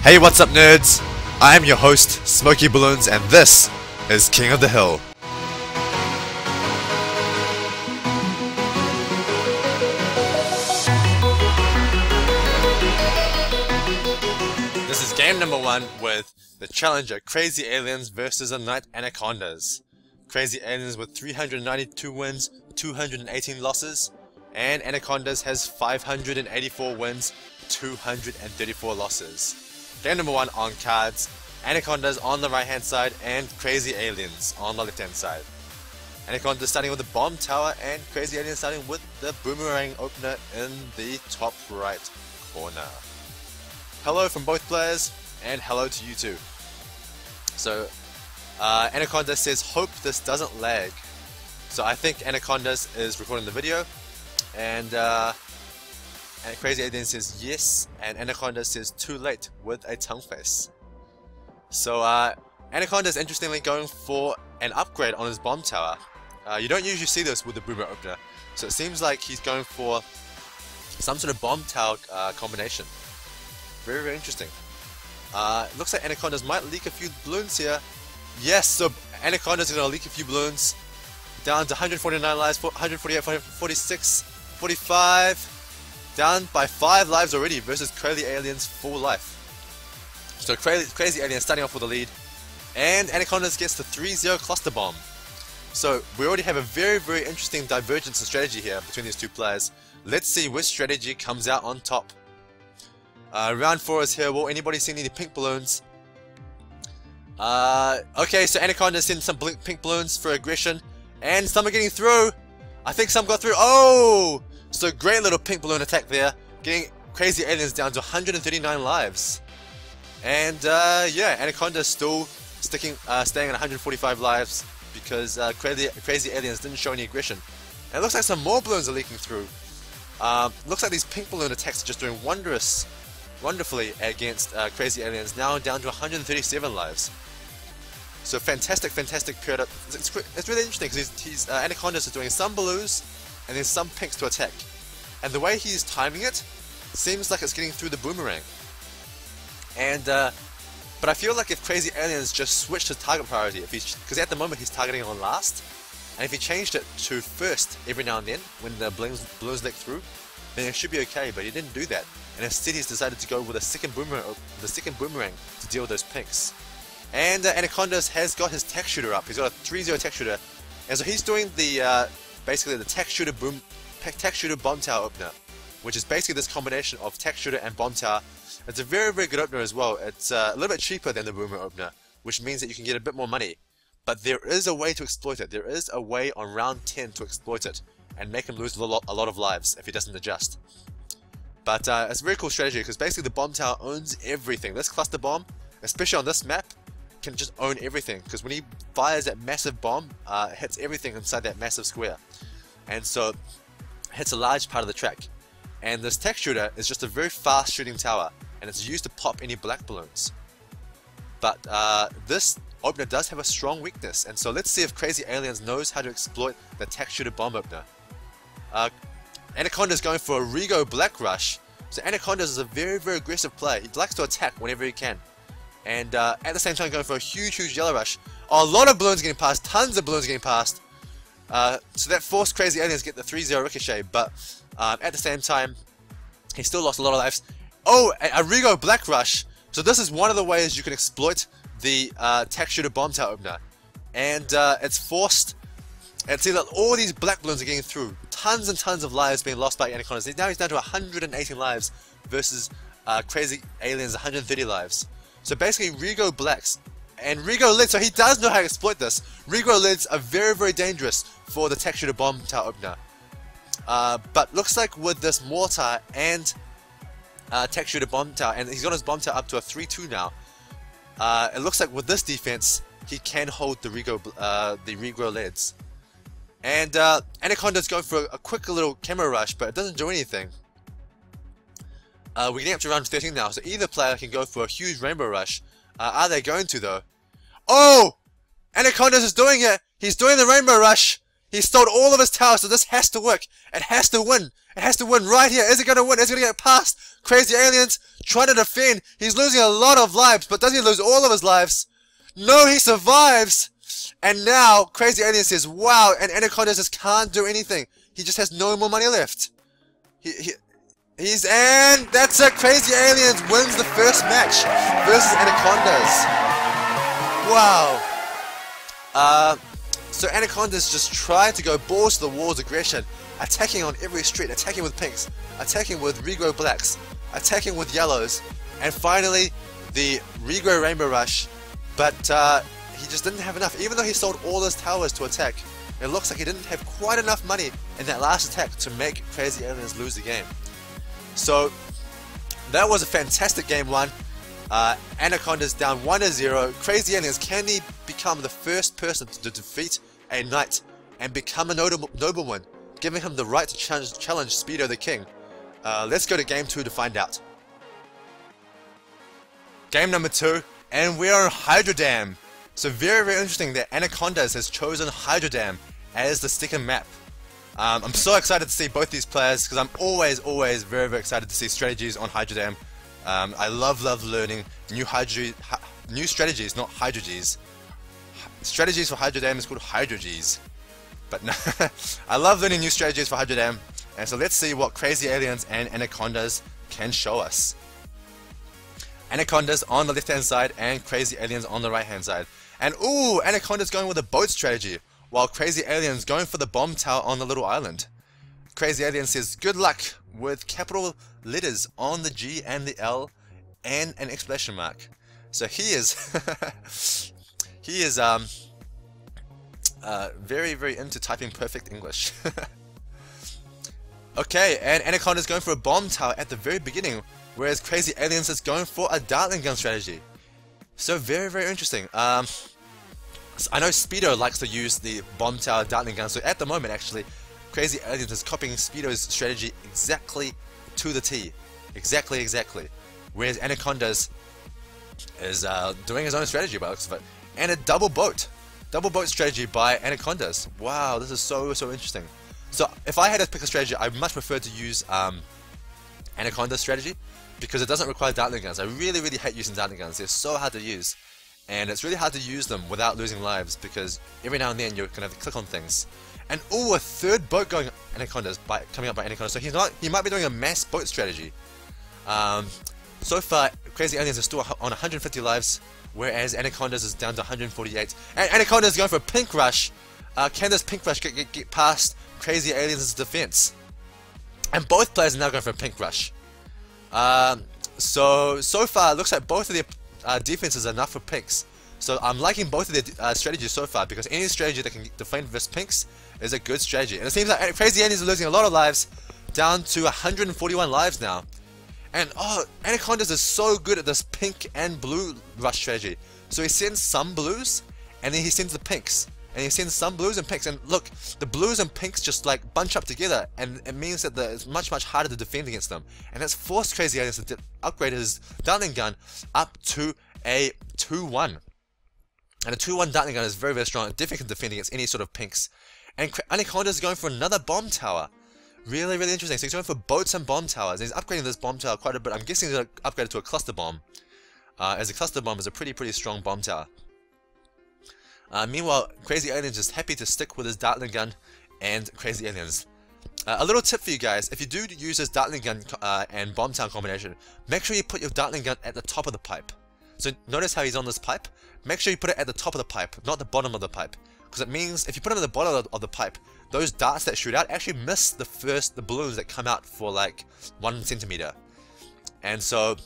Hey, what's up, nerds? I am your host, Smoky Bloons, and this is King of the Hill. This is game number 1 with the challenger Crazy Aliens versus the Knight Anacondaz. Crazy Aliens with 392 wins, 218 losses, and Anacondaz has 584 wins, 234 losses. Game number 1 on cards, Anacondaz on the right hand side and Crazy Aliens on the left hand side. Anacondaz starting with the bomb tower and Crazy Aliens starting with the boomerang opener in the top right corner. Hello from both players and hello to you too. So Anacondaz says hope this doesn't lag. So I think Anacondaz is recording the video, and Crazy Alien says yes, and Anacondaz says too late with a tongue face. So Anacondaz interestingly going for an upgrade on his bomb tower. You don't usually see this with the boomer opener, so it seems like he's going for some sort of bomb tower combination. Very, very interesting. Looks like Anacondaz might leak a few balloons here. Yes, so Anacondaz is going to leak a few balloons. Down to 149 lives, 148, 146, 45. Down by 5 lives already versus Crazy Alien's full life. So Crazy Alien starting off with the lead. And Anacondaz gets the 3-0 cluster bomb. So we already have a very, very interesting divergence in strategy here between these two players. Let's see which strategy comes out on top. Round 4 is here. Will anybody see any pink balloons? Okay, so Anacondaz sends some pink balloons for aggression. And some are getting through. I think some got through. Oh! So great little pink balloon attack there. Getting Crazy Aliens down to 139 lives. And yeah, Anacondaz still staying at 145 lives because Crazy Aliens didn't show any aggression. And it looks like some more balloons are leaking through. Looks like these pink balloon attacks are just doing wonderfully against Crazy Aliens, now down to 137 lives. So fantastic period. It's really interesting because Anacondaz is doing some blues and then some pinks to attack. And the way he's timing it seems like it's getting through the boomerang. And but I feel like if Crazy Aliens just switched his target priority, because at the moment he's targeting on last, and if he changed it to first every now and then when the balloons leak through, then it should be okay. But he didn't do that, and instead he's decided to go with a second boomerang to deal with those pinks. And Anacondaz has got his tech shooter up. He's got a 3-0 tech shooter, and so he's doing the basically the tech shooter bomb tower opener, which is basically this combination of tech shooter and bomb tower. It's a very, very good opener as well. It's a little bit cheaper than the boomer opener, which means that you can get a bit more money. But there is a way to exploit it. There is a way on round 10 to exploit it and make him lose a lot of lives if he doesn't adjust. But it's a very cool strategy because basically the bomb tower owns everything. This cluster bomb, especially on this map, can just own everything, because when he fires that massive bomb, it hits everything inside that massive square, and so it hits a large part of the track. And this tech shooter is just a very fast shooting tower, and it's used to pop any black balloons. But this opener does have a strong weakness, and so let's see if Crazy Aliens knows how to exploit the tech shooter bomb opener. Anacondaz is going for a Rego Black Rush. So Anacondaz is a very, very aggressive player. He likes to attack whenever he can. And at the same time going for a huge Yellow Rush. A lot of balloons getting past, tons of balloons getting past. So that forced Crazy Aliens to get the 3-0 ricochet, but at the same time, he still lost a lot of lives. Oh, a Rego Black Rush. So this is one of the ways you can exploit the tech shooter bomb tower opener. And it's forced, and see that all these black balloons are getting through. Tons and tons of lives being lost by Anacondaz. Now he's down to 118 lives versus Crazy Aliens 130 lives. So basically Rego Blacks and Rego Lids, so he does know how to exploit this. Rego Lids are very, very dangerous for the tech shooter bomb tower opener. But looks like with this mortar and tech shooter bomb tower, and he's got his bomb tower up to a 3-2 now. It looks like with this defense, he can hold the Rego Lids. And Anacondaz going for a quick little camera rush, but it doesn't do anything. We're getting up to round 13 now, so either player can go for a huge rainbow rush. Are they going to though? Oh! Anacondaz is doing it! He's doing the rainbow rush! He stole all of his towers, so this has to work. It has to win. It has to win right here. Is it going to win? Is it going to get past Crazy Aliens? Trying to defend. He's losing a lot of lives, but doesn't he lose all of his lives? No, he survives. And now, Crazy Alien says, wow, and Anacondaz just can't do anything. He just has no more money left. And that's it. Crazy Aliens wins the first match versus Anacondaz. Wow. So Anacondaz just tried to go balls to the walls aggression, attacking on every street, attacking with pinks, attacking with regrow blacks, attacking with yellows, and finally the regrow rainbow rush, but he just didn't have enough. Even though he sold all his towers to attack, it looks like he didn't have quite enough money in that last attack to make Crazy Aliens lose the game. So that was a fantastic game one. Anacondaz down 1-0. Crazy Aliens, can he become the first person to defeat a knight and become a nobleman, giving him the right to challenge Speedo the King? Let's go to game 2 to find out. Game number 2, and we are on Hydro Dam. So very interesting that Anacondaz has chosen Hydro Dam as the second map. I'm so excited to see both these players because I'm always very excited to see strategies on Hydro Dam. I love learning new strategies, not hydrogies. Strategies for Hydro Dam is called hydrogies. But no, I love learning new strategies for Hydro Dam. And so let's see what Crazy Aliens and Anacondaz can show us. Anacondaz on the left hand side and Crazy Aliens on the right hand side. And ooh, Anacondaz going with a boat strategy, while Crazy Aliens going for the bomb tower on the little island. Crazy Alien says good luck with capital letters on the G and the L and an exclamation mark. So he is very into typing perfect English. Okay, and Anacondaz going for a bomb tower at the very beginning, whereas Crazy Aliens is going for a Dartling gun strategy. So very interesting. So I know Speedo likes to use the bomb tower Dartling gun, so at the moment actually Crazy Aliens is copying Speedo's strategy exactly to the T. Exactly. Whereas Anacondaz is doing his own strategy by the looks of it. And a double boat strategy by Anacondaz. Wow, this is so interesting. So if I had to pick a strategy, I much prefer to use Anacondaz strategy because it doesn't require Dartling guns. I really hate using Dartling guns. They're so hard to use. And it's really hard to use them without losing lives because every now and then you're gonna have to click on things. And ooh, a third boat going Anacondaz coming up by Anacondaz. So he might be doing a mass boat strategy. So far, Crazy Aliens are still on 150 lives, whereas Anacondaz is down to 148. And Anacondaz is going for a pink rush. Can this pink rush get past Crazy Aliens' defense? And both players are now going for a pink rush. So far, it looks like both of their defenses are enough for pinks. So I'm liking both of their strategies so far, because any strategy that can defend versus pinks is a good strategy. And it seems like Crazy Aliens are losing a lot of lives, down to 141 lives now. And oh, Anacondaz is so good at this pink and blue rush strategy. So he sends some blues, and then he sends the pinks. And he sends some blues and pinks, and look, the blues and pinks just like bunch up together, and it means that it's much harder to defend against them. And that's forced Crazy Aliens to upgrade his Dartling gun up to a 2-1. And a 2-1 Dartling gun is very strong, and definitely can defend against any sort of pinks. And Anacondaz is going for another bomb tower. Really interesting. So he's going for boats and bomb towers. And he's upgrading this bomb tower quite a bit. I'm guessing he's going to upgrade it to a cluster bomb, as a cluster bomb is a pretty strong bomb tower. Meanwhile, Crazy Aliens is happy to stick with his Dartling gun and Crazy Aliens. A little tip for you guys: if you do use this Dartling gun and bomb tower combination, make sure you put your Dartling gun at the top of the pipe. So notice how he's on this pipe. Make sure you put it at the top of the pipe, not the bottom of the pipe, because it means if you put it at the bottom of the pipe, those darts that shoot out actually miss the balloons that come out for like 1 centimeter. And so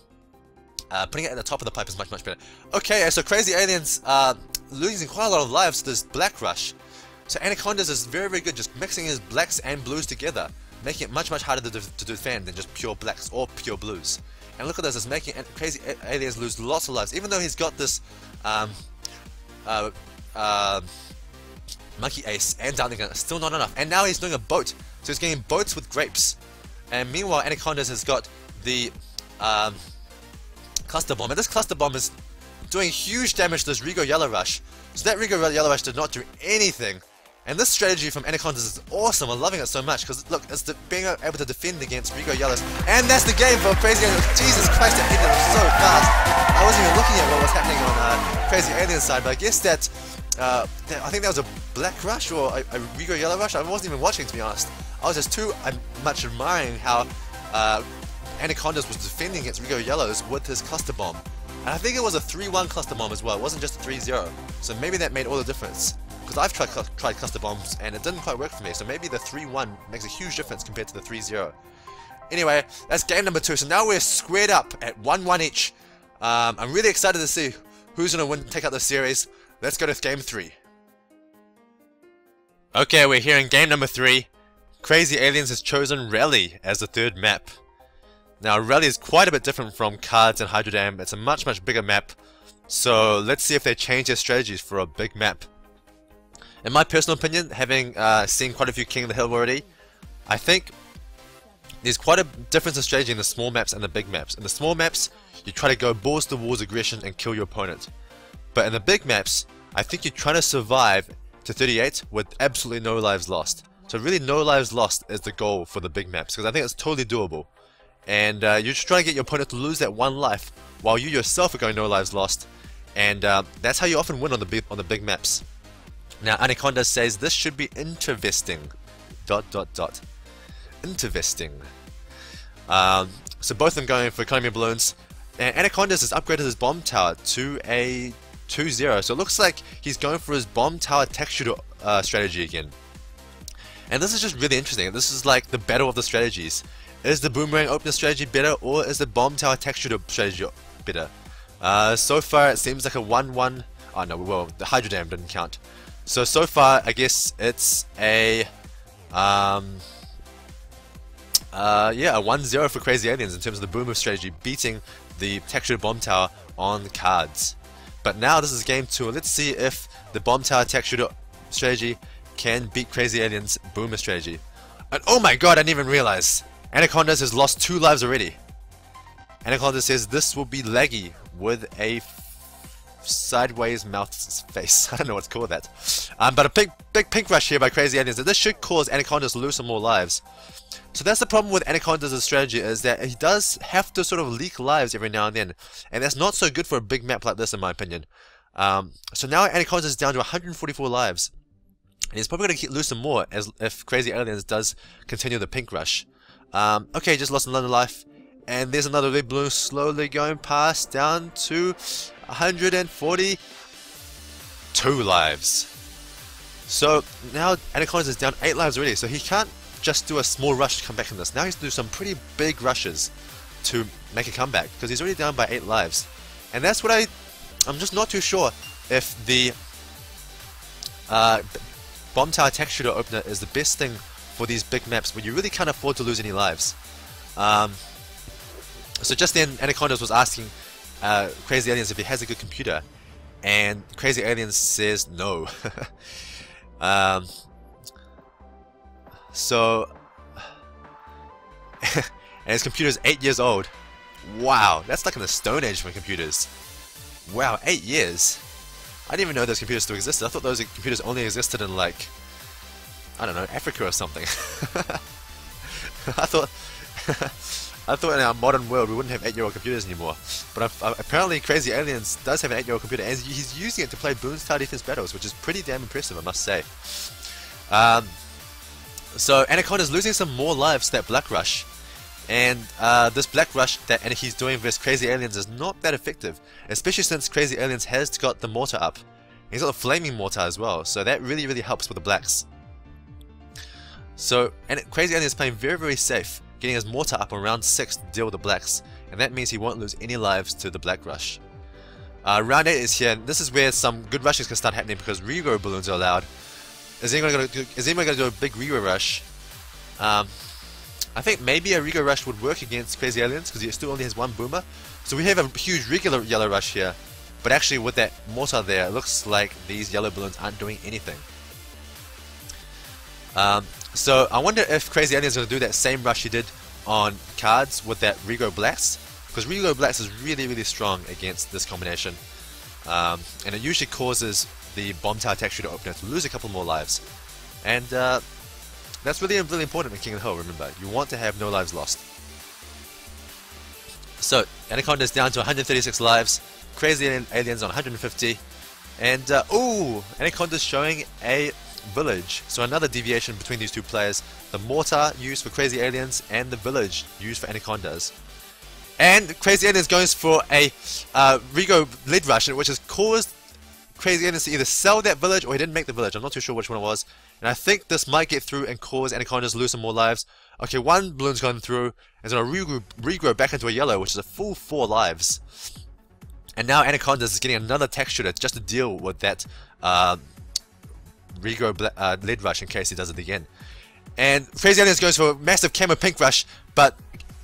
putting it at the top of the pipe is much better. Okay, so Crazy Aliens losing quite a lot of lives to this black rush. So Anacondaz is very good, just mixing his blacks and blues together, making it much harder to defend than just pure blacks or pure blues. And look at this, it's making Crazy Aliens lose lots of lives, even though he's got this Monkey Ace and Dartling gun. It's still not enough. And now he's doing a boat, so he's getting boats with grapes. And meanwhile, Anacondaz has got the cluster bomb, and this cluster bomb is doing huge damage to this Rigo Yellow Rush. So that Rigo Yellow Rush did not do anything, And this strategy from Anacondaz is awesome. I'm loving it so much because look, it's being able to defend against Rigo Yellows. And that's the game for Crazy Aliens. Jesus Christ, that ended up so fast. I wasn't even looking at what was happening on Crazy Aliens side, but I guess that I think that was a Black Rush or a Rigo Yellow Rush. I wasn't even watching, to be honest. I was just too much admiring how Anacondaz was defending against Rigo Yellows with his cluster bomb. And I think it was a 3-1 cluster bomb as well. It wasn't just a 3-0. So maybe that made all the difference. Because I've tried cluster bombs and it didn't quite work for me, so maybe the 3-1 makes a huge difference compared to the 3-0. Anyway, that's game number 2, so now we're squared up at 1-1 each. I'm really excited to see who's going to win, take out the series. Let's go to game 3. Okay, we're here in game number 3. Crazy Aliens has chosen Rally as the third map. Now, Rally is quite a bit different from Cards and Hydro Dam. It's a much bigger map. So let's see if they change their strategies for a big map. In my personal opinion, having seen quite a few King of the Hill already, I think there's quite a difference in strategy in the small maps and the big maps. In the small maps, you try to go balls to walls aggression and kill your opponent. But in the big maps, I think you're trying to survive to 38 with absolutely no lives lost. So really no lives lost is the goal for the big maps, because I think it's totally doable. And you're just trying to get your opponent to lose that 1 life, while you yourself are going no lives lost. And that's how you often win on the big maps. Now, Anacondaz says this should be interesting. ... Interesting. So both of them going for economy balloons. And Anacondaz has upgraded his bomb tower to a 2-0. So it looks like he's going for his bomb tower tech shooter strategy again. And this is just really interesting. This is like the battle of the strategies. Is the boomerang opener strategy better, or is the bomb tower tech shooter strategy better? So far it seems like a 1-1. Oh no, well, the Hydro Dam didn't count. So far, I guess it's a, yeah, a 1-0 for Crazy Aliens in terms of the boomer strategy beating the textured bomb tower on Cards. But now this is game 2. Let's see if the bomb tower textured strategy can beat Crazy Aliens boomer strategy. And oh my god, I didn't even realize Anacondaz has lost 2 lives already. Anacondaz says this will be laggy with a sideways mouth face. I don't know what's called that. But a big pink rush here by Crazy Aliens. This should cause Anacondaz to lose some more lives. So that's the problem with Anacondaz' strategy, is that he does have to sort of leak lives every now and then. And that's not so good for a big map like this, in my opinion. So now Anacondaz is down to 144 lives. And he's probably going to lose some more if Crazy Aliens does continue the pink rush. Okay, just lost another life. And there's another big balloon slowly going past, down to 142 lives. So now Anacondaz is down 8 lives already, so he can't just do a small rush to come back from this. Now he has to do some pretty big rushes to make a comeback, because he's already down by 8 lives. And that's what I'm just not too sure if the bomb tower tech shooter opener is the best thing for these big maps where you really can't afford to lose any lives. So just then Anacondaz was asking Crazy Aliens if he has a good computer, and Crazy Aliens says no. So and his computer is 8 years old. Wow, that's like in the Stone Age for computers. Wow, 8 years. I didn't even know those computers still existed. I thought those computers only existed in, like, I don't know, Africa or something. I thought in our modern world we wouldn't have 8-year-old computers anymore. But apparently Crazy Aliens does have an 8-year-old computer, and he's using it to play Bloons TD Battles, which is pretty damn impressive, I must say. So Anacondaz is losing some more lives to that Black Rush. And this Black Rush that he's doing versus Crazy Aliens is not that effective, especially since Crazy Aliens has got the mortar up. He's got the flaming mortar as well, so that really helps with the blacks. So Crazy Aliens is playing very safe, getting his mortar up on round 6 to deal with the blacks, and that means he won't lose any lives to the Black Rush. Round 8 is here, and this is where some good rushes can start happening because Rigo balloons are allowed. Is anyone going to do a big Rigo rush? I think maybe a Rigo rush would work against Crazy Aliens because he still only has 1 boomer. So we have a huge regular yellow rush here, but actually with that mortar there, it looks like these yellow balloons aren't doing anything. So I wonder if Crazy Aliens is going to do that same rush he did on Cards with that Rigo Blast, because Rigo Blast is really strong against this combination, and it usually causes the bomb tower tech shooter opener to lose a couple more lives. And that's really, really important in King of the Hill, remember. You want to have no lives lost. So, Anaconda's down to 136 lives, Crazy Aliens on 150, and ooh, Anaconda's showing a village. So another deviation between these two players, the mortar used for Crazy Aliens and the village used for Anacondaz. And Crazy Aliens goes for a Rigo lead rush, which has caused Crazy Aliens to either sell that village or he didn't make the village. I'm not too sure which one it was. And I think this might get through and cause Anacondaz to lose some more lives. Okay, one balloon's gone through, and it's going to regrow back into a yellow, which is a full 4 lives. And now Anacondaz is getting another tech shooter just to deal with that regrow lead rush in case he does it again. And Crazy Aliens goes for a massive camo pink rush, but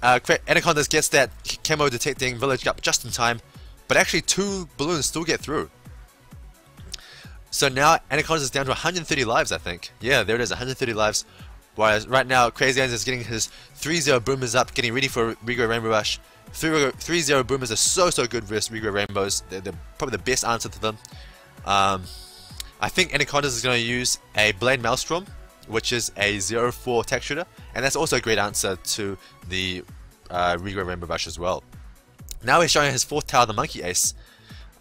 Anacondaz gets that camo detecting village up just in time. But actually 2 balloons still get through. So now Anacondaz is down to 130 lives, I think. Yeah, there it is, 130 lives. Whereas right now Crazy Aliens is getting his 3-0 boomers up, getting ready for Regrow Rainbow Rush. 3-0 boomers are so good versus Regrow Rainbows. They're probably the best answer to them. I think Anacondaz is going to use a Blade Maelstrom, which is a 0-4 tech shooter, and that's also a great answer to the Regrow Rainbow Rush as well. Now he's showing his 4th tower, the Monkey Ace.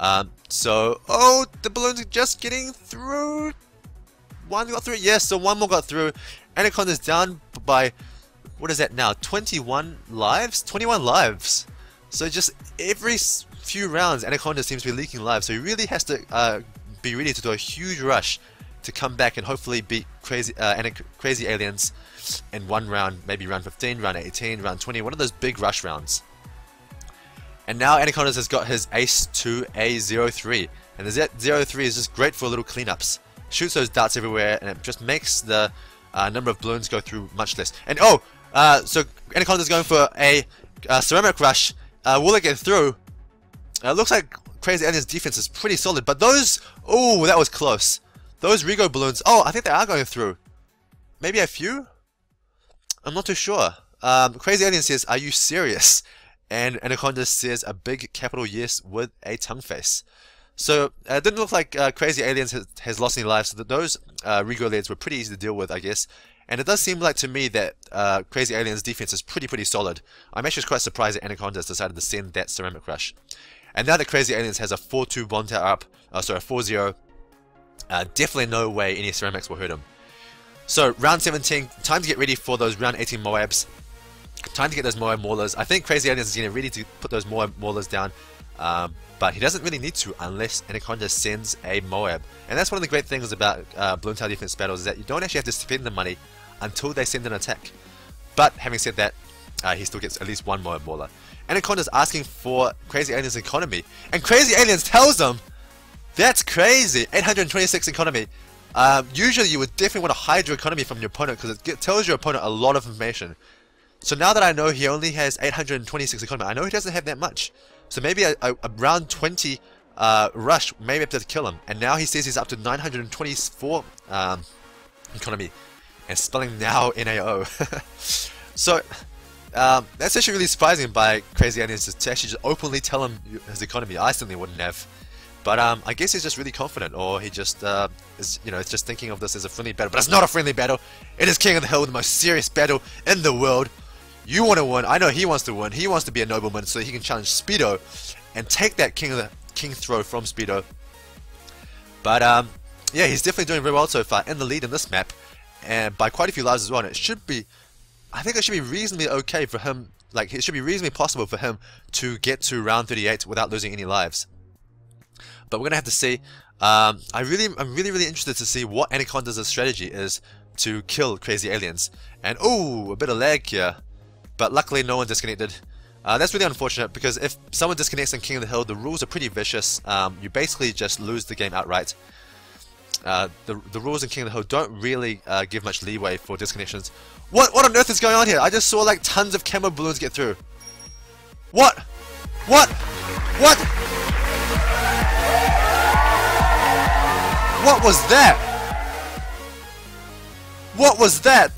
Oh, the balloons are just getting through. One got through, yes, so one more got through. Anaconda's down by, what is that now, 21 lives? 21 lives. So just every few rounds, Anaconda seems to be leaking lives, so he really has to be ready to do a huge rush to come back and hopefully beat Crazy Aliens in one round, maybe round 15, round 18, round 20, one of those big rush rounds. And now Anacondaz has got his Ace to a 0-3, and the 0-3 is just great for little cleanups. Shoots those darts everywhere, and it just makes the number of balloons go through much less. And oh, so Anacondaz is going for a ceramic rush. Will it get through? It looks like Crazy Alien's defense is pretty solid, but those, oh, that was close. Those Rigo balloons, oh, I think they are going through. Maybe a few? I'm not too sure. Crazy Alien says, are you serious? And Anacondaz says a big capital yes with a tongue face. So it didn't look like Crazy Aliens has lost any lives, so those Rigo leads were pretty easy to deal with, I guess. And it does seem like to me that Crazy Aliens' defense is pretty solid. I'm actually quite surprised that Anacondaz decided to send that ceramic rush. And now that Crazy Aliens has a 4-2 bond tower up, sorry, a 4-0, definitely no way any ceramics will hurt him. So round 17, time to get ready for those round 18 Moabs. Time to get those Moab Maulers. I think Crazy Aliens is getting ready to put those Moab Maulers down, but he doesn't really need to unless Anacondaz sends a Moab. And that's one of the great things about Bloons TD Defense Battles, is that you don't actually have to spend the money until they send an attack. But having said that, he still gets at least one Moab Mauler. Anacondaz asking for Crazy Aliens economy, and Crazy Aliens tells him, that's crazy, 826 economy. Usually you would definitely want to hide your economy from your opponent because it tells your opponent a lot of information. So now that I know he only has 826 economy, I know he doesn't have that much. So maybe a round 20 rush may be able to kill him. And now he says he's up to 924 economy, and spelling now NAO. So that's actually really surprising by Crazy Aliens to actually just openly tell him his economy. I certainly wouldn't have. But I guess he's just really confident, or he just is, is just thinking of this as a friendly battle. But it's not a friendly battle. It is King of the Hill, the most serious battle in the world. You want to win. I know he wants to win. He wants to be a nobleman so he can challenge Speedo and take that King throw from Speedo. But yeah, he's definitely doing very well so far in the lead in this map, and by quite a few lives as well. And it should be, I think it should be reasonably okay for him. Like, it should be reasonably possible for him to get to round 38 without losing any lives. But we're gonna have to see. I'm really interested to see what Anacondaz' strategy is to kill Crazy Aliens. And oh, a bit of lag here, but luckily no one disconnected. That's really unfortunate, because if someone disconnects in King of the Hill, the rules are pretty vicious. You basically just lose the game outright. The rules in King of the Hill don't really give much leeway for disconnections. What on earth is going on here? I just saw like tons of camo balloons get through. What? What? What? What was that? What was that?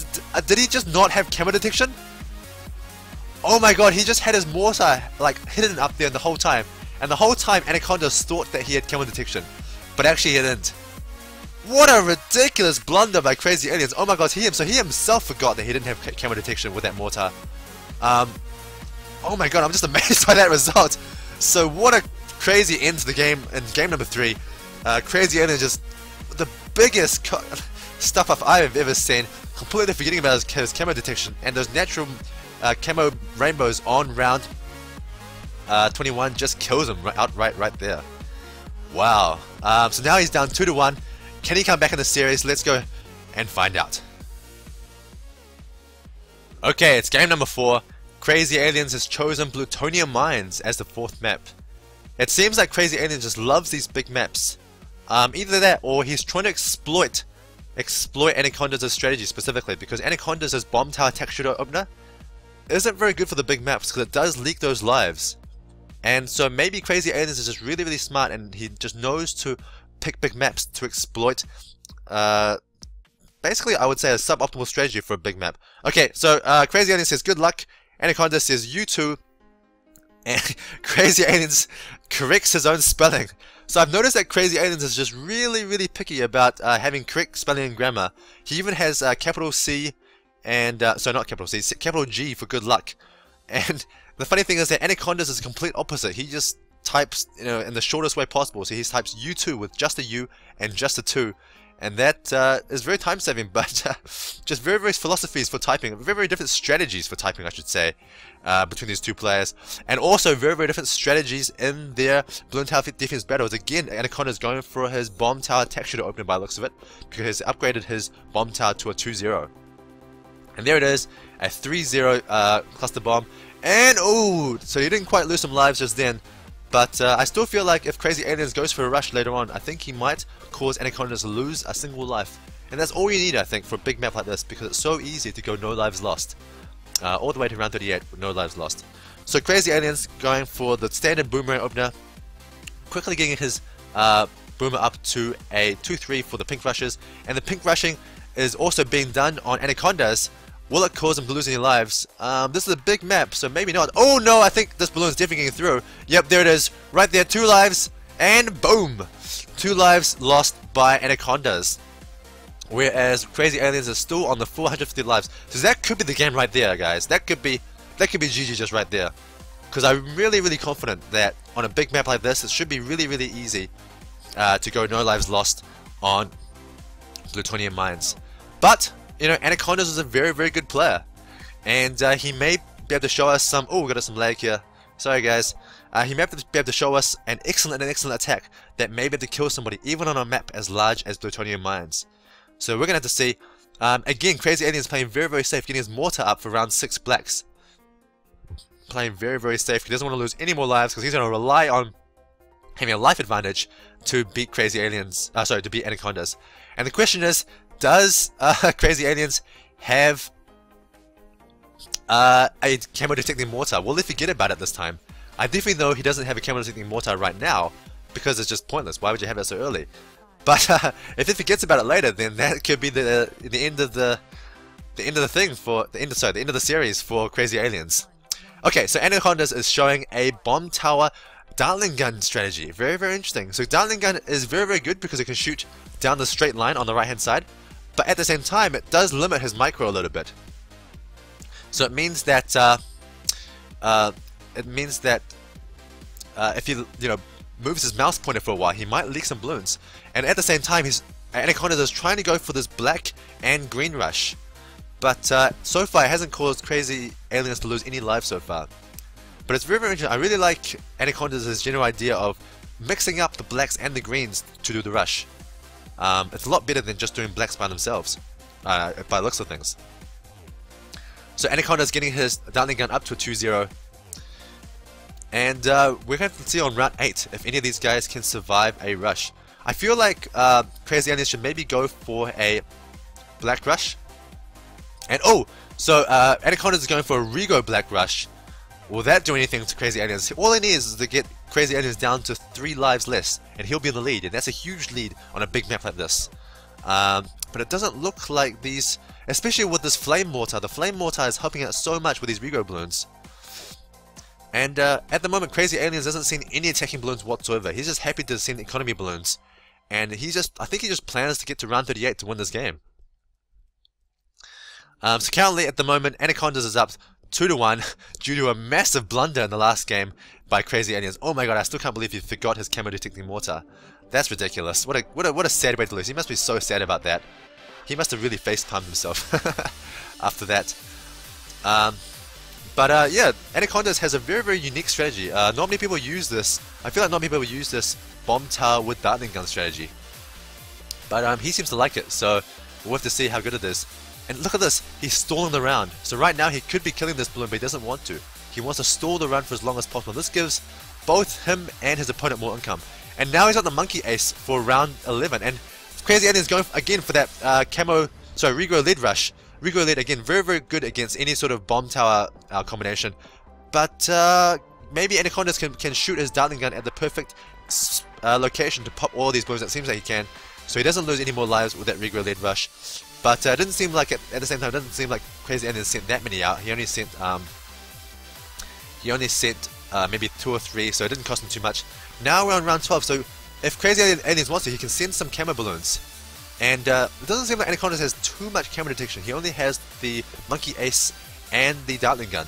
Did he just not have camo detection? Oh my god, he just had his mortar like hidden up there the whole time. And the whole time Anacondaz thought that he had camo detection. But actually he didn't. What a ridiculous blunder by Crazy Aliens. Oh my god, he himself forgot that he didn't have camo detection with that mortar. Oh my god, I'm just amazed by that result. So what a crazy end to the game in game number 3. Crazy Aliens just the biggest stuff up I've ever seen. Completely forgetting about his camo detection and those natural camo rainbows on round 21 just kills him outright right there. Wow. So now he's down 2-1. Can he come back in the series? Let's go and find out. Okay, it's game number 4. Crazy Aliens has chosen Plutonium Mines as the 4th map. It seems like Crazy Aliens just loves these big maps. Either that or he's trying to exploit Anacondaz' strategy specifically, because Anacondaz' bomb tower tech shooter opener isn't very good for the big maps because it does leak those lives. And so maybe Crazy Aliens is just really smart and he just knows to pick big maps to exploit basically I would say a suboptimal strategy for a big map. Okay, so Crazy Aliens says good luck, Anacondaz says you too, and Crazy Aliens corrects his own spelling. So I've noticed that Crazy Aliens is just really picky about having correct spelling and grammar. He even has capital C and so not capital C, capital G for good luck. And the funny thing is that Anacondaz is the complete opposite. He just types, you know, in the shortest way possible. So he types U2 with just a U and just a 2, and that is very time saving, but just very philosophies for typing, very different strategies for typing, I should say, between these two players, and also very different strategies in their Bloons TD defense battles. Again, Anacondaz is going for his bomb tower tech shooter opening by the looks of it, because he upgraded his bomb tower to a 2-0. And there it is, a 3-0 cluster bomb, and oh, so he didn't quite lose some lives just then. But I still feel like if Crazy Aliens goes for a rush later on, I think he might cause Anacondaz to lose a single life. And that's all you need, I think, for a big map like this, because it's so easy to go no lives lost. All the way to round 38 with no lives lost. So Crazy Aliens going for the standard boomerang opener, quickly getting his boomer up to a 2-3 for the pink rushes. And the pink rushing is also being done on Anacondaz. Will it cause him to lose any lives? This is a big map, so maybe not. Oh no, I think this balloon is definitely getting through. Yep, there it is. Right there, 2 lives, and boom! 2 lives lost by Anacondaz. Whereas Crazy Aliens is still on the 450 lives. So that could be the game right there, guys. That could be GG just right there. Because I'm really confident that on a big map like this, it should be really easy to go no lives lost on Plutonium Mines. But you know, Anacondaz is a very good player, and he may be able to show us some. Oh, we got some lag here. Sorry, guys. He may be able to show us an excellent attack that may be able to kill somebody, even on a map as large as Plutonium Mines. So we're gonna have to see. Again, Crazy Aliens playing very safe, getting his mortar up for round 6 blacks. Playing very safe. He doesn't want to lose any more lives because he's gonna rely on having a life advantage to beat Crazy Aliens. Sorry, to beat Anacondaz. And the question is, does Crazy Aliens have a camo detecting mortar? Will they forget about it this time? I definitely know he doesn't have a camo detecting mortar right now because it's just pointless. Why would you have it so early? But if he forgets about it later, then that could be the end of the end of the series for Crazy Aliens. Okay, so Anacondaz is showing a bomb tower Dartling gun strategy. Very interesting. So Dartling gun is very good because it can shoot down the straight line on the right hand side. But at the same time, it does limit his micro a little bit. So it means that if he moves his mouse pointer for a while, he might leak some balloons. And at the same time, Anacondaz is trying to go for this black and green rush. But so far, it hasn't caused Crazy Aliens to lose any lives so far. But it's very interesting. I really like Anacondaz' general idea of mixing up the blacks and the greens to do the rush. It's a lot better than just doing blacks by themselves, by the looks of things. So Anacondaz is getting his Dartling gun up to a 2-0. And we're going to see on round 8 if any of these guys can survive a rush. I feel like Crazy Aliens should maybe go for a black rush. And oh, so Anacondaz is going for a Rego black rush. Will that do anything to Crazy Aliens? All it needs is to get Crazy Aliens down to 3 lives less, and he'll be in the lead, and that's a huge lead on a big map like this. But it doesn't look like these, especially with this Flame Mortar. The Flame Mortar is helping out so much with these Rego balloons. And at the moment, Crazy Aliens doesn't see any attacking balloons whatsoever. He's just happy to see the economy balloons. and I think he just plans to get to round 38 to win this game. So currently, at the moment, Anacondaz is up 2-1 due to a massive blunder in the last game by Crazy Aliens. Oh my god, I still can't believe he forgot his camo detecting mortar. That's ridiculous. What a sad way to lose. He must be so sad about that. He must have really face-palmed himself after that. Yeah, Anacondaz has a very unique strategy. Not many people use this. I feel like not many people use this bomb tower with dartling gun strategy. But he seems to like it, so we'll have to see how good it is. And look at this, he's stalling the round. So right now he could be killing this balloon, but he doesn't want to. He wants to stall the round for as long as possible. This gives both him and his opponent more income. And now he's got the monkey ace for round 11. And Crazy Alien's going again for that regrow lead rush. Regrow lead again, very good against any sort of bomb tower combination. But maybe Anacondaz can shoot his dartling gun at the perfect location to pop all these balloons. It seems like he can. So he doesn't lose any more lives with that regrow lead rush. But it didn't seem like, at the same time, it doesn't seem like Crazy Alien sent that many out. He only sent maybe 2 or 3, so it didn't cost him too much. Now we're on round 12, so if Crazy Aliens wants to, he can send some camo balloons. And it doesn't seem like Anacondaz has too much camo detection. He only has the monkey ace and the dartling gun.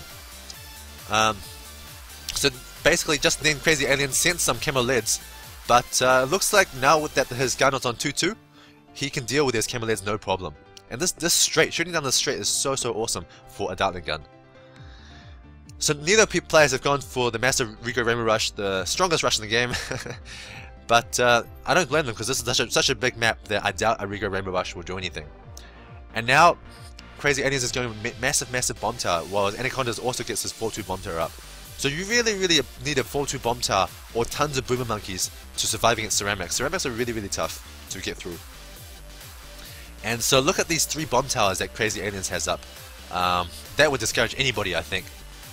So basically, just then Crazy Alien sent some camo leads. But it looks like now with that his gun is on 2-2. He can deal with his camo leads no problem. And this straight, shooting down the straight is so awesome for a dartling gun. So neither players have gone for the massive regrow rainbow rush, the strongest rush in the game. But I don't blame them because this is such a big map that I doubt a regrow rainbow rush will do anything. And now Crazy Aliens is going with massive bomb tower, while Anacondaz also gets his 4-2 bomb tower up. So you really need a 4-2 bomb tower or tons of boomer monkeys to survive against ceramics. Ceramics are really tough to get through. And so look at these 3 bomb towers that Crazy Aliens has up. That would discourage anybody, I think,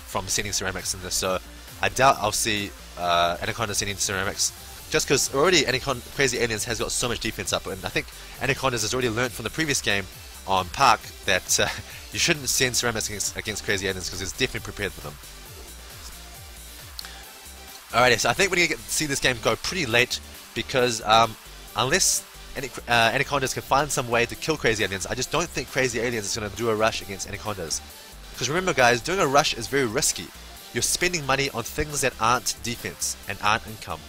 from sending ceramics in this. So I doubt I'll see Anacondaz sending ceramics. Just because already Crazy Aliens has got so much defense up. And I think Anacondaz has already learned from the previous game on Park that you shouldn't send ceramics against Crazy Aliens because it's definitely prepared for them. Alrighty, so I think we're going to see this game go pretty late because unless Anacondaz can find some way to kill Crazy Aliens, I just don't think Crazy Aliens is going to do a rush against Anacondaz. Because remember guys, doing a rush is very risky. You're spending money on things that aren't defense and aren't income.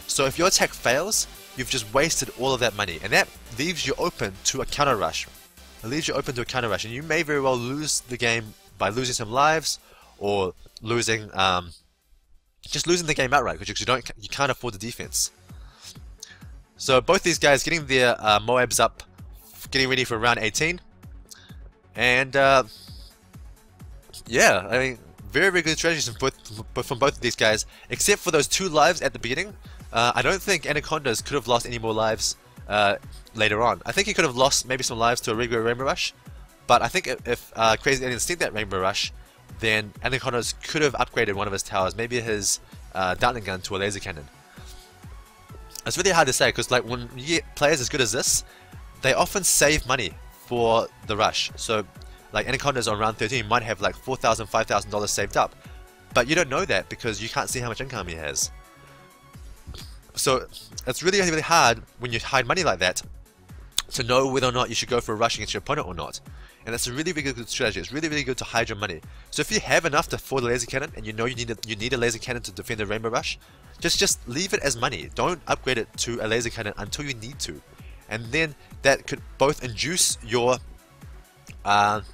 So if your attack fails, you've just wasted all of that money, and that leaves you open to a counter rush. It leaves you open to a counter rush, and you may very well lose the game by losing some lives, or losing, just losing the game outright because you can't afford the defense. So both these guys getting their Moabs up, getting ready for round 18, and yeah, I mean, very good strategies from both of these guys, except for those 2 lives at the beginning. I don't think Anacondaz could have lost any more lives later on. I think he could have lost maybe some lives to a regular Rainbow Rush, but I think if Crazy Alien sent that Rainbow Rush, then Anacondaz could have upgraded one of his towers, maybe his dartling gun to a laser cannon. It's really hard to say because like when you get players as good as this, they often save money for the rush. So like Anacondaz on round 13 might have like $4,000, $5,000 saved up, but you don't know that because you can't see how much income he has. So it's really hard when you hide money like that to know whether or not you should go for a rush against your opponent or not. And that's a really good strategy. It's really good to hide your money. So if you have enough to afford a laser cannon and you know you need a laser cannon to defend a rainbow rush, just leave it as money. Don't upgrade it to a laser cannon until you need to. And then that could both induce your opponent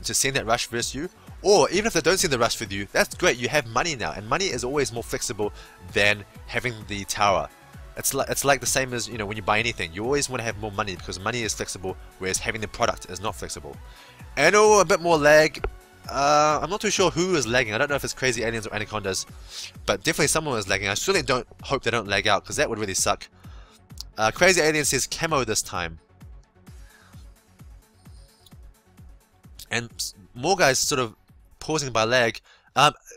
to send that rush versus you, or even if they don't send the rush with you, that's great. You have money now, and money is always more flexible than having the tower. It's like the same as, you know, when you buy anything, you always want to have more money because money is flexible, whereas having the product is not flexible. And oh, a bit more lag. I'm not too sure who is lagging. I don't know if it's Crazy Aliens or Anacondaz, but definitely someone is lagging. I certainly don't hope they don't lag out because that would really suck. Crazy Aliens says camo this time. And more guys sort of pausing by lag.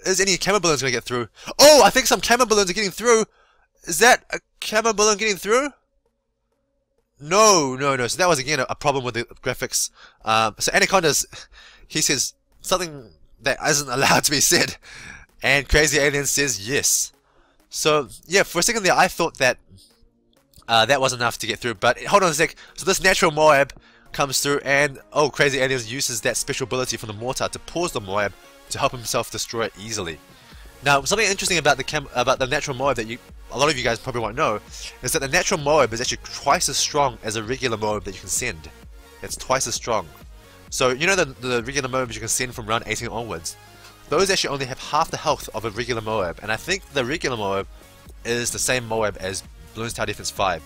Is any camo balloons going to get through? Oh, I think some camo balloons are getting through. Is that a camo balloon getting through? No. So that was again a problem with the graphics. So Anacondaz, he says something that isn't allowed to be said. And Crazy Alien says yes. So yeah, for a second there I thought that that wasn't enough to get through, but hold on a sec. So this natural Moab comes through, and oh, Crazy Aliens uses that special ability from the mortar to pause the Moab to help himself destroy it easily. Now, something interesting about the natural Moab that a lot of you guys probably won't know is that the natural Moab is actually twice as strong as a regular Moab that you can send. It's twice as strong. So you know the regular Moabs you can send from round 18 onwards. Those actually only have half the health of a regular Moab, and I think the regular Moab is the same Moab as Bloons Tower Defense 5.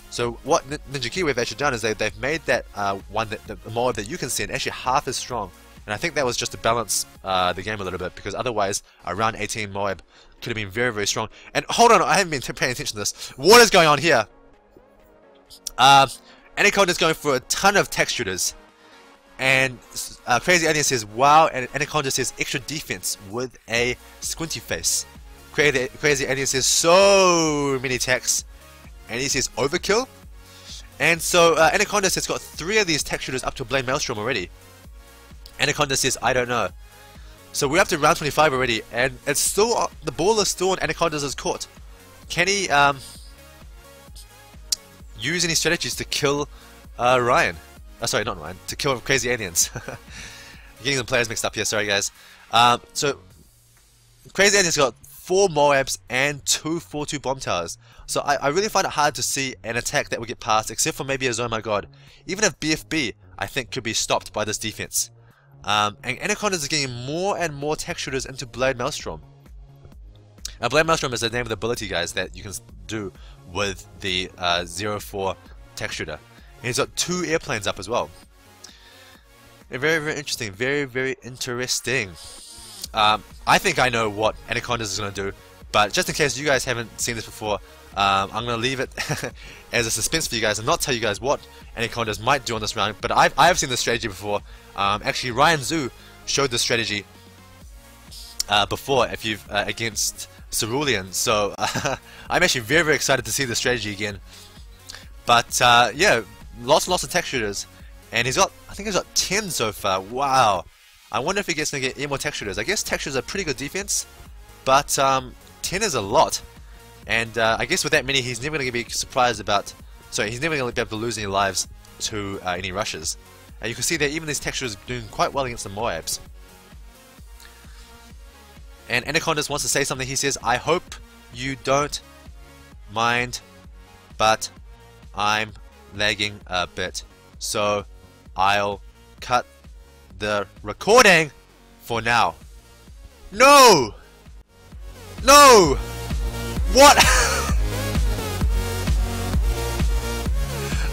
So what Ninja Kiwi have actually done is they've made that the Moab that you can send actually half as strong. And I think that was just to balance the game a little bit, because otherwise a round 18 Moab could have been very, very strong. And hold on, I haven't been paying attention to this. What is going on here? Anacondaz is going for a ton of tech shooters. And Crazy Alien says, wow, and Anacondaz says extra defense with a squinty face. Crazy Alien says so many techs, and he says overkill. And so Anacondaz has got 3 of these tech shooters up to a Blade Maelstrom already. Anacondaz says, I don't know. So we're up to round 25 already, and it's still the ball is still in Anacondaz's court. Can he use any strategies to kill Ryan? Sorry, not Ryan. To kill Crazy Aliens. Getting the players mixed up here. Sorry, guys. So Crazy Aliens got 4 Moabs and 2 4-2 bomb towers. So I really find it hard to see an attack that will get past, except for maybe a Oh My God. Even if BFB, I think, could be stopped by this defense. And Anacondaz is getting more and more tech shooters into Blade Maelstrom. Now, Blade Maelstrom is the name of the ability, guys, that you can do with the 0-4 tech shooter. And he's got 2 airplanes up as well. And very, very interesting. Very, very interesting. I think I know what Anacondaz is going to do, but just in case you guys haven't seen this before, I'm going to leave it as a suspense for you guys and not tell you guys what Anacondaz might do on this round. But I've seen this strategy before. Actually, Ryan Zhu showed this strategy before if you've against Cerulean. So I'm actually very, very excited to see this strategy again. But yeah, lots and lots of tech shooters, and I think he's got 10 so far. Wow. I wonder if he gets to get any more tech shooters. I guess tech shooters are pretty good defense, but 10 is a lot. And I guess with that many, he's never going to be surprised about. Sorry, he's never going to be able to lose any lives to any rushes. And you can see that even these tech shooters are doing quite well against the Moabs. And Anacondaz wants to say something. He says, I hope you don't mind, but I'm lagging a bit, so I'll cut the recording for now. No! No! What?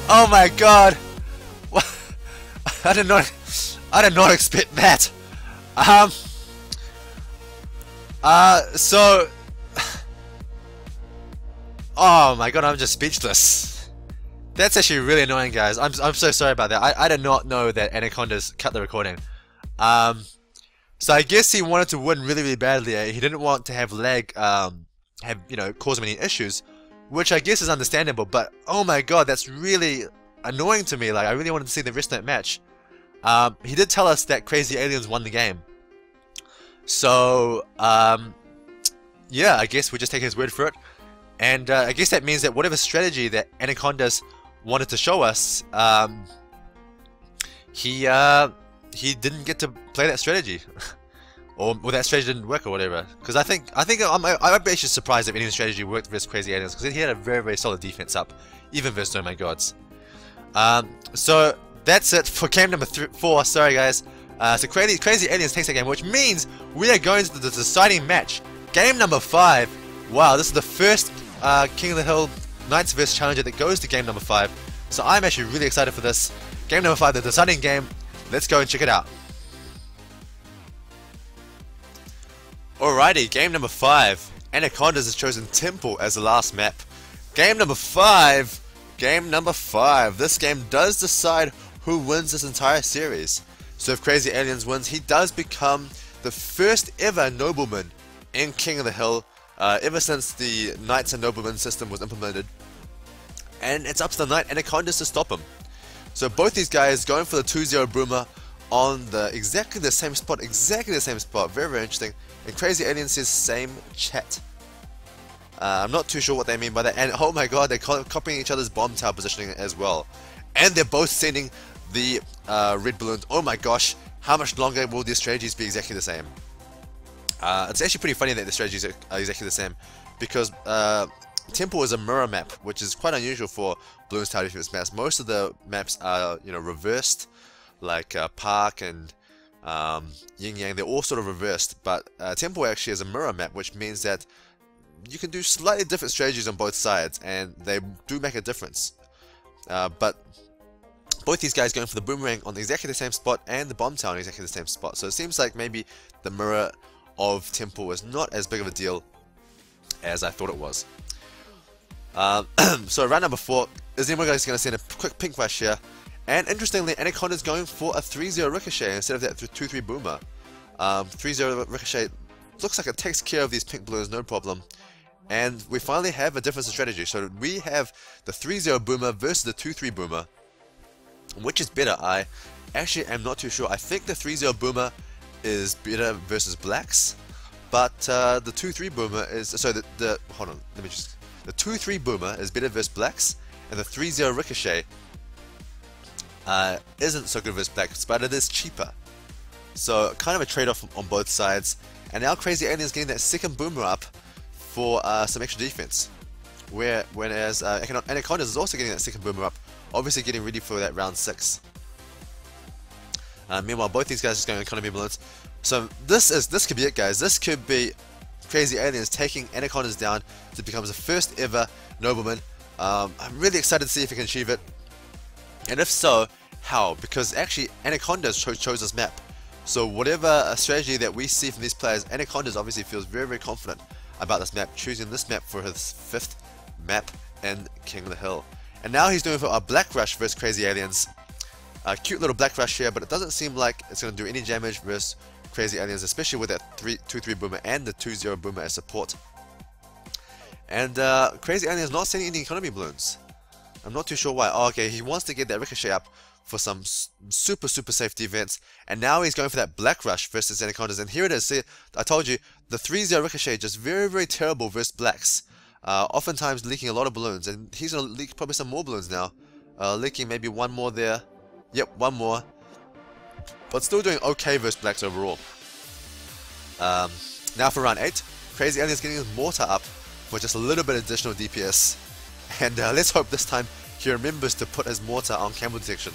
Oh my god! I did not expect that. So oh my god, I'm just speechless. That's actually really annoying, guys. I'm so sorry about that. I did not know that Anacondaz cut the recording. So I guess he wanted to win really, really badly. He didn't want to have lag cause him any issues, which I guess is understandable. But oh my god, that's really annoying to me. Like, I really wanted to see the rest of that match. He did tell us that Crazy Aliens won the game. So yeah, I guess we just take his word for it. And I guess that means that whatever strategy that Anacondaz wanted to show us, he didn't get to play that strategy, or that strategy didn't work or whatever. Because I think I'd be actually surprised if any strategy worked versus Crazy Aliens, because he had a very, very solid defense up, even versus Oh My Gods. So that's it for game number 4. Sorry, guys. So Crazy Aliens takes that game, which means we are going to the deciding match, game number 5. Wow, this is the first King of the Hill Knights vs Challenger that goes to game number 5. So I'm actually really excited for this. Game number 5, the deciding game. Let's go and check it out. Alrighty, game number 5. Anacondaz has chosen Temple as the last map. Game number 5. Game number 5. This game does decide who wins this entire series. So if Crazy Aliens wins, he does become the first ever Nobleman in King of the Hill, ever since the Knights and Nobleman system was implemented. And it's up to the Knight Anacondaz to stop him. So both these guys going for the 2-0 Boomer on exactly the same spot. Very, very interesting. And Crazy Aliens says same chat. I'm not too sure what they mean by that. And oh my god, they're copying each other's bomb tower positioning as well. And they're both sending the red balloons. Oh my gosh, how much longer will these strategies be exactly the same? It's actually pretty funny that the strategies are exactly the same, because Temple is a mirror map, which is quite unusual for Bloons tower defense maps. Most of the maps are, you know, reversed, like Park and Yin Yang. They're all sort of reversed, but Temple actually is a mirror map, which means that you can do slightly different strategies on both sides, and they do make a difference. But both these guys going for the boomerang on exactly the same spot and the bomb tower on exactly the same spot. So it seems like maybe the mirror of Temple is not as big of a deal as I thought it was. So round number 4, is anyone guys going to send a quick pink rush here? And interestingly, Anacondaz is going for a 3-0 ricochet instead of that 2-3 boomer. 3-0 ricochet looks like it takes care of these pink balloons, no problem. And we finally have a difference in strategy. So we have the 3-0 boomer versus the 2-3 boomer. Which is better? I actually am not too sure. I think the 3-0 boomer is better versus blacks, but the 2-3 boomer is, so hold on, let me just, the 2-3 boomer is better versus blacks, and the 3-0 ricochet isn't so good versus blacks, but it is cheaper. So kind of a trade-off on both sides. And now Crazy Alien is getting that second boomer up for some extra defense, whereas Anacondaz is also getting that second boomer up, obviously getting ready for that round 6. Meanwhile, both these guys are just going economy balloons. So this could be it, guys. This could be Crazy Aliens taking Anacondaz down to become the first ever Nobleman. I'm really excited to see if he can achieve it, and if so, how? Because actually Anacondaz chose this map. So whatever strategy that we see from these players, Anacondaz obviously feels very, very confident about this map, choosing this map for his 5th map in King of the Hill. And now he's doing for a Black Rush versus Crazy Aliens. A cute little Black Rush here, but it doesn't seem like it's going to do any damage versus Crazy Aliens, especially with that 2-3 boomer and the 2-0 boomer as support. And Crazy Aliens not sending any economy balloons. I'm not too sure why. Oh, okay, he wants to get that ricochet up for some super safe defense, and now he's going for that Black Rush versus Anacondaz. And here it is. See, I told you, the 3-0 ricochet just very terrible versus blacks. Oftentimes leaking a lot of balloons, and he's going to leak probably some more balloons now. Leaking maybe one more there. Yep, one more. But still doing okay versus blacks overall. Now for round 8, Crazy Alien is getting his mortar up for just a little bit additional DPS. And let's hope this time he remembers to put his mortar on camel detection.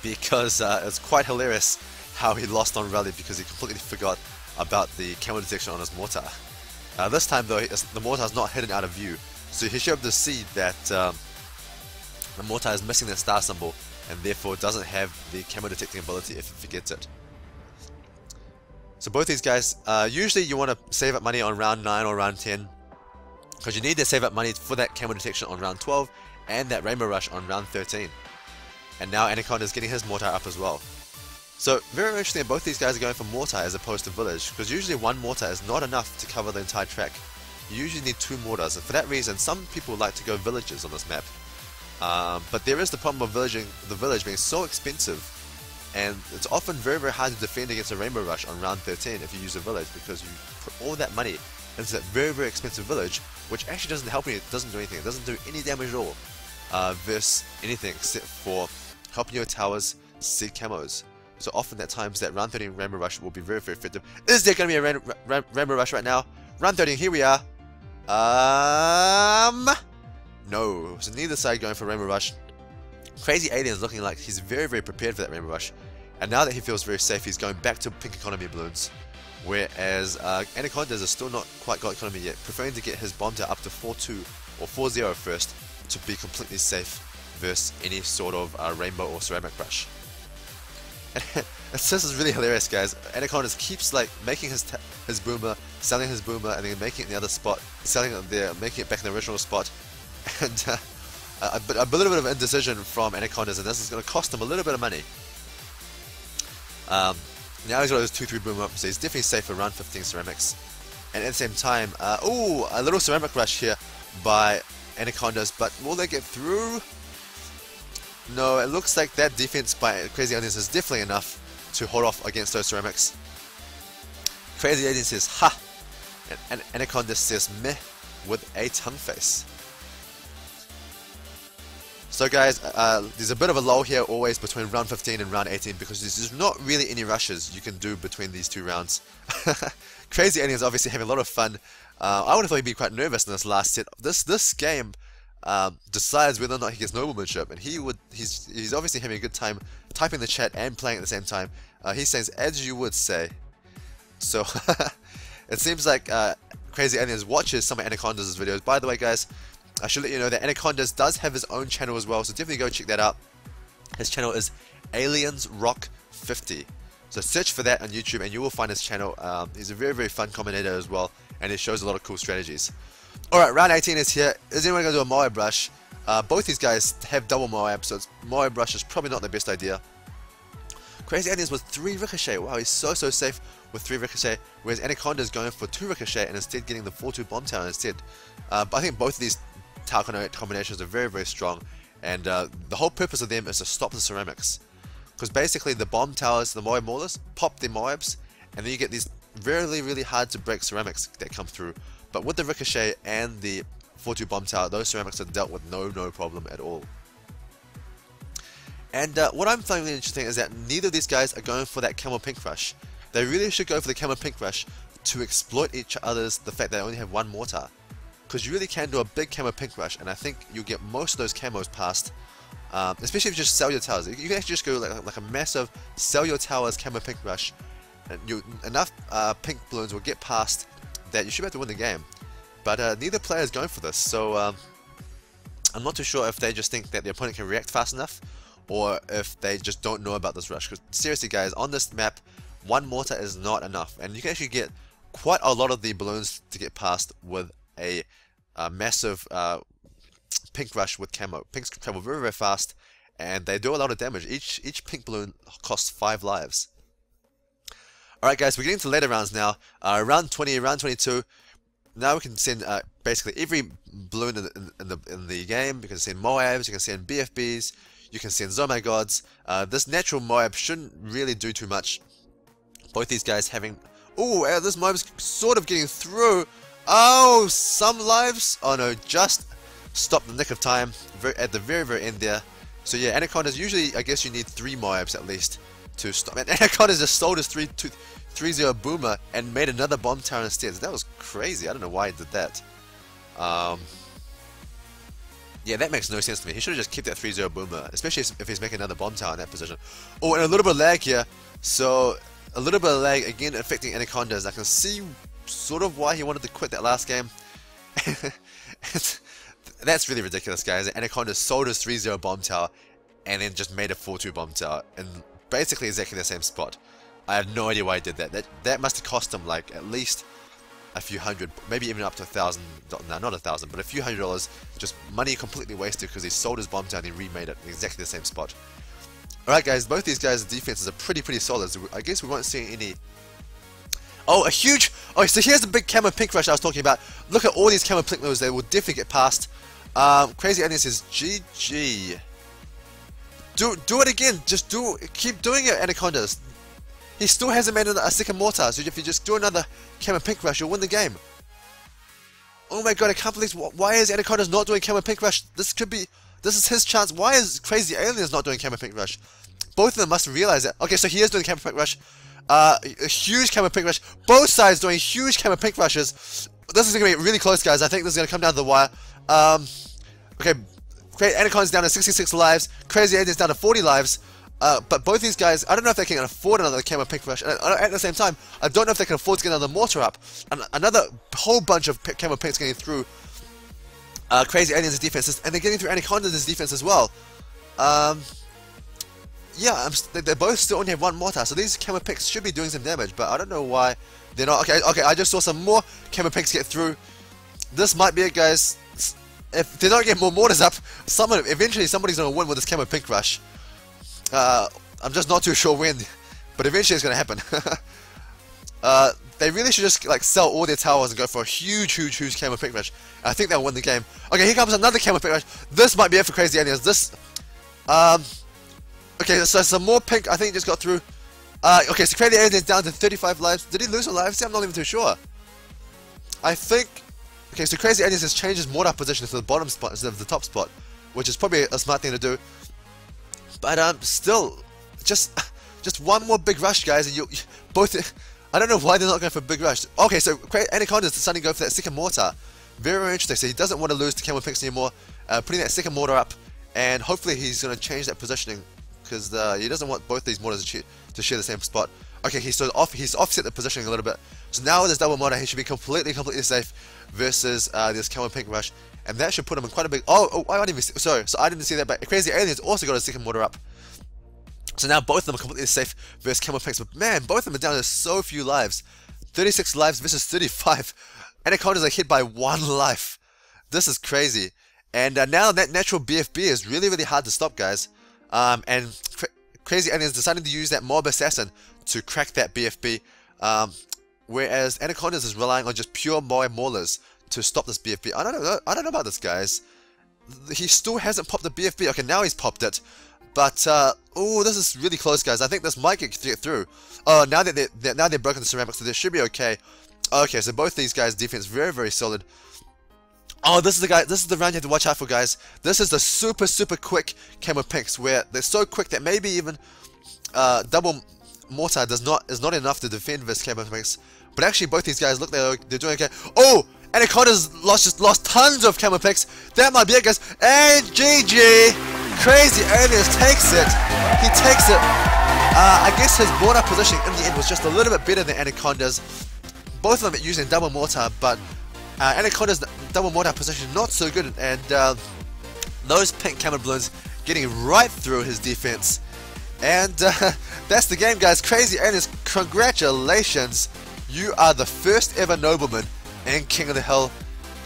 Because it's quite hilarious how he lost on rally because he completely forgot about the camel detection on his mortar. This time though, the mortar is not hidden out of view, so he should be able to see that the mortar is missing the star symbol and therefore doesn't have the camel detecting ability if he forgets it. So both these guys, usually you want to save up money on round 9 or round 10, because you need to save up money for that camel detection on round 12 and that rainbow rush on round 13. And now Anacondaz is getting his mortar up as well. So very interesting, both these guys are going for mortar as opposed to village, because usually one mortar is not enough to cover the entire track. You usually need 2 mortars, and for that reason some people like to go villages on this map. But there is the problem of the village being so expensive, and it's often very hard to defend against a rainbow rush on round 13 if you use a village, because you put all that money into that very expensive village, which actually doesn't help you, it doesn't do anything, it doesn't do any damage at all versus anything except for helping your towers seek camos. So often at times that round 13 rainbow rush will be very effective. Is there going to be a rainbow rush right now? Round 13, here we are. No. So neither side going for rainbow rush. Crazy Alien is looking like he's very prepared for that rainbow rush. And now that he feels very safe, he's going back to pink economy balloons. Whereas Anacondaz is still not quite got economy yet, preferring to get his bomb tower up to 4-2 or 4-0 first to be completely safe versus any sort of rainbow or ceramic rush. And this is really hilarious, guys. Anacondaz keeps like making his boomer, selling his boomer, and then making it in the other spot, selling it there, making it back in the original spot. And a little bit of indecision from Anacondaz, and this is going to cost him a little bit of money. Now he's got his 2-3 boomer up, so he's definitely safe for round 15 ceramics. And at the same time, a little ceramic rush here by Anacondaz, but will they get through? No, it looks like that defense by Crazy Alien is definitely enough to hold off against those ceramics. Crazy Alien says, ha! And Anacondaz says meh with a tongue face. So guys, there's a bit of a lull here always between round 15 and round 18 because there's not really any rushes you can do between these two rounds. Crazy Alien is obviously having a lot of fun. I would have thought he'd be quite nervous in this last set. This game decides whether or not he gets noblemanship, and he's obviously having a good time typing the chat and playing at the same time. He says, as you would say. So it seems like Crazy Aliens watches some of Anacondaz' videos. By the way, guys, I should let you know that Anacondaz does have his own channel as well, so definitely go check that out. His channel is Aliens Rock 50. So search for that on YouTube and you will find his channel. He's a very, very fun commentator as well, and he shows a lot of cool strategies. Alright, round 18 is here. Is anyone going to do a Moab Rush? Both these guys have double Moab, so Moab Rush is probably not the best idea. Crazy Aliens with 3 Ricochet. Wow, he's so safe with 3 Ricochet, whereas Anacondaz is going for 2 Ricochet and instead getting the 4-2 Bomb Tower instead. But I think both of these tower combinations are very, very strong, and the whole purpose of them is to stop the ceramics. Because basically the bomb towers, the Moab Maulers, pop their Moabs, and then you get these really, really hard to break ceramics that come through. But with the Ricochet and the 4-2 Bomb Tower, those ceramics are dealt with no problem at all. And what I'm finding interesting is that neither of these guys are going for that Camel Pink Rush. They really should go for the Camel Pink Rush to exploit each other's, the fact that they only have 1 mortar. Because you really can do a big Camo Pink Rush, and I think you'll get most of those camos past, especially if you just sell your towers. You can actually just go like a massive sell your towers Camo Pink Rush, and enough pink balloons will get past that you should be able to win the game. But neither player is going for this, so I'm not too sure if they just think that the opponent can react fast enough, or if they just don't know about this rush. Because seriously guys, on this map, 1 mortar is not enough, and you can actually get quite a lot of the balloons to get past with a massive pink rush with camo. Pinks travel very, very fast, and they do a lot of damage. Each pink balloon costs 5 lives. Alright guys, we're getting to later rounds now. Round 20, round 22. Now we can send basically every balloon in the game. You can send Moabs, you can send BFBs, you can send Zomai Gods. This natural Moab shouldn't really do too much. Both these guys having... Oh, this Moab's sort of getting through. Oh, some lives. Oh no, just stopped the nick of time at the very, very end there. So yeah, Anacondaz, usually I guess you need 3 Moabs at least to stop. And Anacondaz just sold his 3-0 Boomer and made another Bomb Tower instead. So that was crazy. I don't know why he did that. Yeah, that makes no sense to me. He should have just kept that 3-0 Boomer, especially if he's making another Bomb Tower in that position. Oh, and a little bit of lag here. So a little bit of lag again affecting Anacondaz. I can see sort of why he wanted to quit that last game. That's really ridiculous, guys. Anacondaz sold his 3-0 Bomb Tower and then just made a 4-2 Bomb Tower in basically exactly the same spot. I have no idea why he did that. That must have cost him like at least a few hundred, maybe even up to $1,000. No, not $1,000, but a few $100. Just money completely wasted because he sold his Bomb Tower and he remade it in exactly the same spot. Alright guys, both these guys' defenses are pretty solid. So I guess we won't see any... Oh, a huge... Oh, so here's the big Camo Pink Rush I was talking about. Look at all these Camo Pink moves. They will definitely get past. Crazy Alien says, GG. Do it again. Just keep doing it, Anacondaz. He still hasn't made a second mortar. So if you just do another Camo Pink Rush, you'll win the game. Oh my god, I can't believe... Why is Anacondaz not doing Camo Pink Rush? This is his chance. Why is Crazy Aliens not doing Camo Pink Rush? Both of them must realize that. Okay, so he is doing Camo Pink Rush. A huge Camo Pink Rush. Both sides doing huge Camo Pink Rushes. This is going to be really close, guys. I think this is going to come down to the wire. Okay, Anacondaz down to 66 lives. Crazy Aliens down to 40 lives. But both these guys, I don't know if they can afford another Camo Pink Rush. And at the same time, I don't know if they can afford to get another mortar up. And another whole bunch of Camo Pinks getting through Crazy Aliens' defenses, and they're getting through Anacondaz' defense as well. Yeah, they both still only have 1 mortar, so these Camo Pinks should be doing some damage, but I don't know why they're not. Okay, I just saw some more Camo Pinks get through. This might be it, guys. If they don't get more mortars up, eventually somebody's going to win with this Camo Pink Rush. I'm just not too sure when, but eventually it's going to happen. They really should just like sell all their towers and go for a huge Camo Pink Rush. I think they'll win the game. Okay, here comes another Camo Pink Rush. This might be it for Crazy Aliens. Okay, so some more pink, I think, just got through. Okay, so Crazy Aliens down to 35 lives. Did he lose some lives? I'm not even too sure. I think... Okay, so Crazy Aliens has changed his mortar position to the bottom spot instead of the top spot, which is probably a smart thing to do. But still, just one more big rush, guys, and you both... I don't know why they're not going for a big rush. Okay, so Anacondaz is deciding to go for that second mortar. Very, very interesting. So he doesn't want to lose to Camel Pinks anymore. Putting that second mortar up, and hopefully he's going to change that positioning, because he doesn't want both these mortars to share the same spot. Okay, he's offset the positioning a little bit. So now with this double mortar, he should be completely safe versus this Camel Pink rush, and that should put him in quite a big... Oh, I didn't even see... Sorry, so I didn't see that, but Crazy Aliens also got a second mortar up. So now both of them are completely safe versus Camel Pinks, but man, both of them are down to so few lives. 36 lives versus 35. Anacondaz are hit by 1 life. This is crazy. And now that natural BFB is really, really hard to stop, guys. And Crazy Aliens decided to use that Mob Assassin to crack that BFB. Whereas Anacondaz is relying on just pure Maulers to stop this BFB. I don't know about this, guys. He still hasn't popped the BFB. Okay, now he's popped it. But oh, this is really close, guys. I think this might get through. Oh, now that they've broken the ceramics, so they should be okay. Okay, so both these guys' defense very, very solid. Oh, this is the guy. This is the round you have to watch out for, guys. This is the super quick Camel Pinks, where they're so quick that maybe even double mortar is not enough to defend this Camel Pinks. But actually, both these guys look they're doing okay. Oh, Anacondaz just lost tons of Camel Pinks. That might be it, guys. And GG, Crazy Aliens takes it. He takes it. I guess his mortar positioning in the end was just a little bit better than Anacondaz. Both of them using double mortar, but Anacondaz double mortar position not so good, and those pink camel balloons getting right through his defense. And that's the game, guys. Crazy Aliens, congratulations! You are the first ever nobleman and King of the Hill.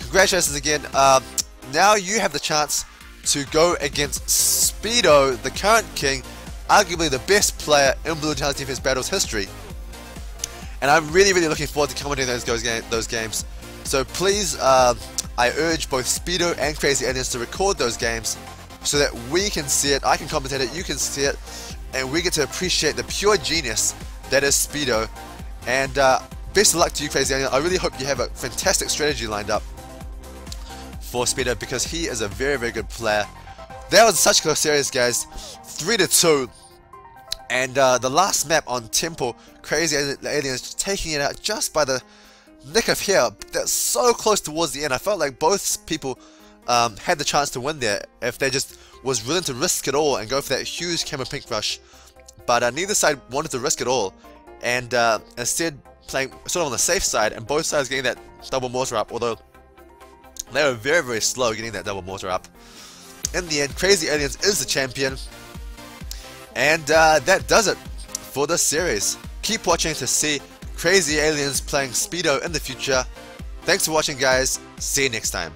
Congratulations again. Now you have the chance to go against Speedo, the current king, arguably the best player in Bloons TD Defense Battles history. And I'm really looking forward to commentating those games. So please, I urge both Speedo and Crazy Aliens to record those games so that we can see it, I can commentate it, you can see it, and we get to appreciate the pure genius that is Speedo. And best of luck to you, Crazy Alien. I really hope you have a fantastic strategy lined up for Speedo, because he is a very good player. That was such a close series, guys. 3-2. And the last map on Temple, Crazy Aliens taking it out just by the nick of hair. That's so close towards the end. I felt like both people had the chance to win there if they just was willing to risk it all and go for that huge Camel Pink rush. But neither side wanted to risk it all, and instead playing sort of on the safe side, and both sides getting that double mortar up, although they were very slow getting that double mortar up. In the end, Crazy Aliens is the champion, and that does it for this series. Keep watching to see Crazy Aliens playing Speedo in the future. Thanks for watching, guys. See you next time.